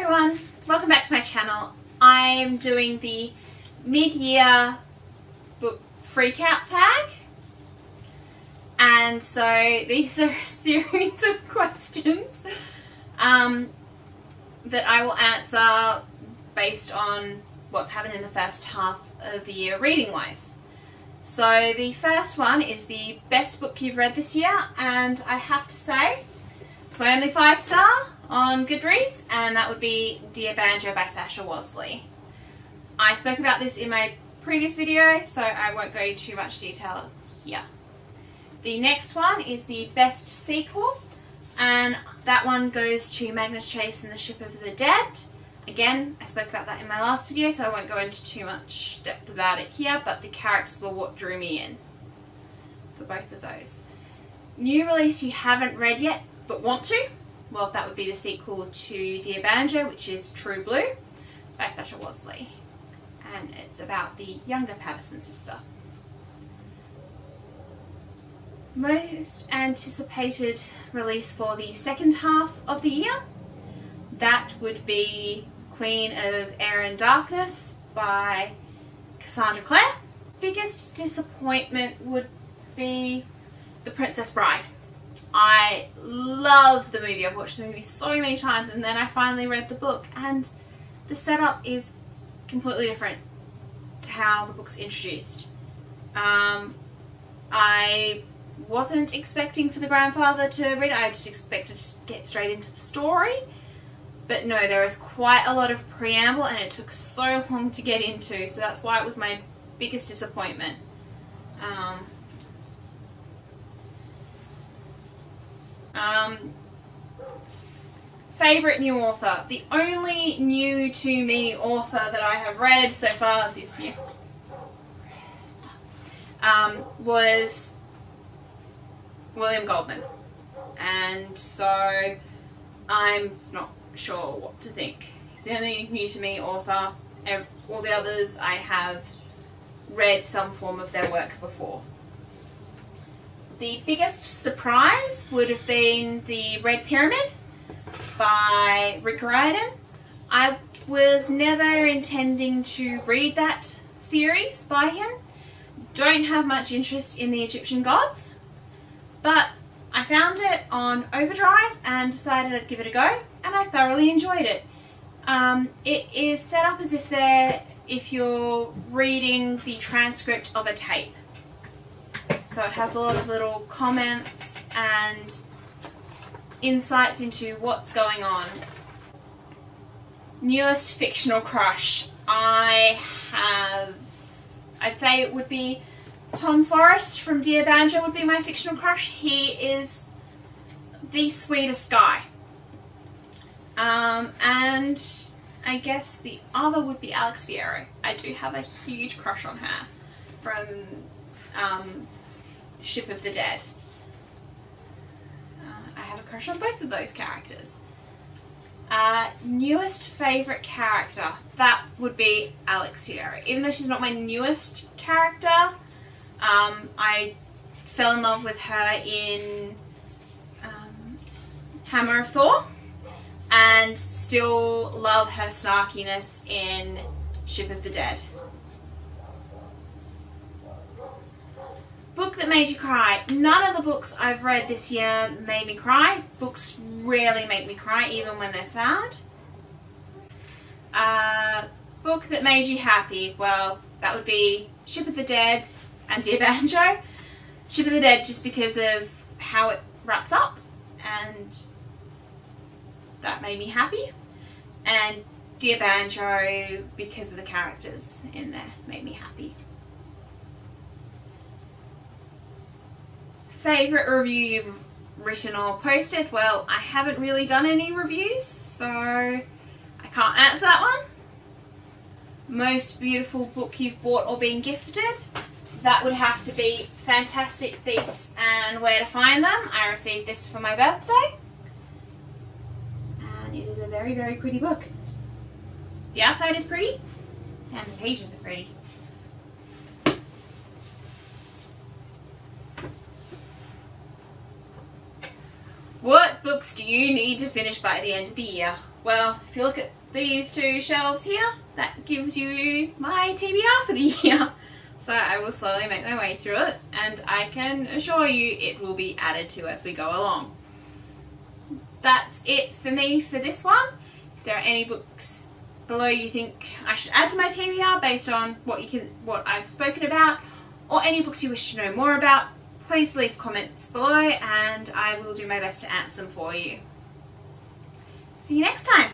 everyone, welcome back to my channel. I'm doing the mid-year book freakout tag, and so these are a series of questions that I will answer based on what's happened in the first half of the year reading wise. So the first one is the best book you've read this year, and I have to say it's my only 5-star on Goodreads, and that would be Dear Banjo by Sasha Wasley. I spoke about this in my previous video, so I won't go into too much detail here. The next one is the best sequel, and that one goes to Magnus Chase and the Ship of the Dead. Again, I spoke about that in my last video, so I won't go into too much depth about it here, but the characters were what drew me in for both of those. New release you haven't read yet but want to? Well, that would be the sequel to Dear Banjo, which is True Blue by Sasha Wasley. And it's about the younger Patterson sister. Most anticipated release for the second half of the year, that would be Queen of Air and Darkness by Cassandra Clare. Biggest disappointment would be The Princess Bride. I love the movie. I've watched the movie so many times, and then I finally read the book, and the setup is completely different to how the book's introduced. I wasn't expecting for the grandfather to read it. I just expected to get straight into the story. But no, there is quite a lot of preamble, and it took so long to get into, so that's why it was my biggest disappointment. Favourite new author. The only new to me author that I have read so far this year was William Goldburn, and so I'm not sure what to think. He's the only new to me author. All the others I have read some form of their work before. The biggest surprise would have been The Red Pyramid by Riordan. I was never intending to read that series by him. Don't have much interest in the Egyptian gods, but I found it on Overdrive and decided I'd give it a go, and I thoroughly enjoyed it. It is set up as if you're reading the transcript of a tape. So it has a lot of little comments and insights into what's going on. Newest fictional crush. I'd say it would be Tom Forrest from Dear Banjo would be my fictional crush. He is the sweetest guy. And I guess the other would be Alex Fierro. I do have a huge crush on her from Ship of the Dead. I have a crush on both of those characters. Newest favourite character, that would be Alex Fierro. Even though she's not my newest character, I fell in love with her in Hammer of Thor, and still love her snarkiness in Ship of the Dead. Book that made you cry. None of the books I've read this year made me cry. Books rarely make me cry, even when they're sad. Book that made you happy. Well, that would be Ship of the Dead and Dear Banjo. Ship of the Dead just because of how it wraps up, and that made me happy. And Dear Banjo because of the characters in there made me happy. Favourite review you've written or posted? Well, I haven't really done any reviews, so I can't answer that one. Most beautiful book you've bought or been gifted? That would have to be Fantastic Beasts and Where to Find Them. I received this for my birthday, and it is a very, very pretty book. The outside is pretty, and the pages are pretty. What books do you need to finish by the end of the year? Well, if you look at these two shelves here, that gives you my TBR for the year. So I will slowly make my way through it, and I can assure you it will be added to as we go along. That's it for me for this one. If there are any books below you think I should add to my TBR based on what I've spoken about, or any books you wish to know more about, please leave comments below and I will do my best to answer them for you. See you next time!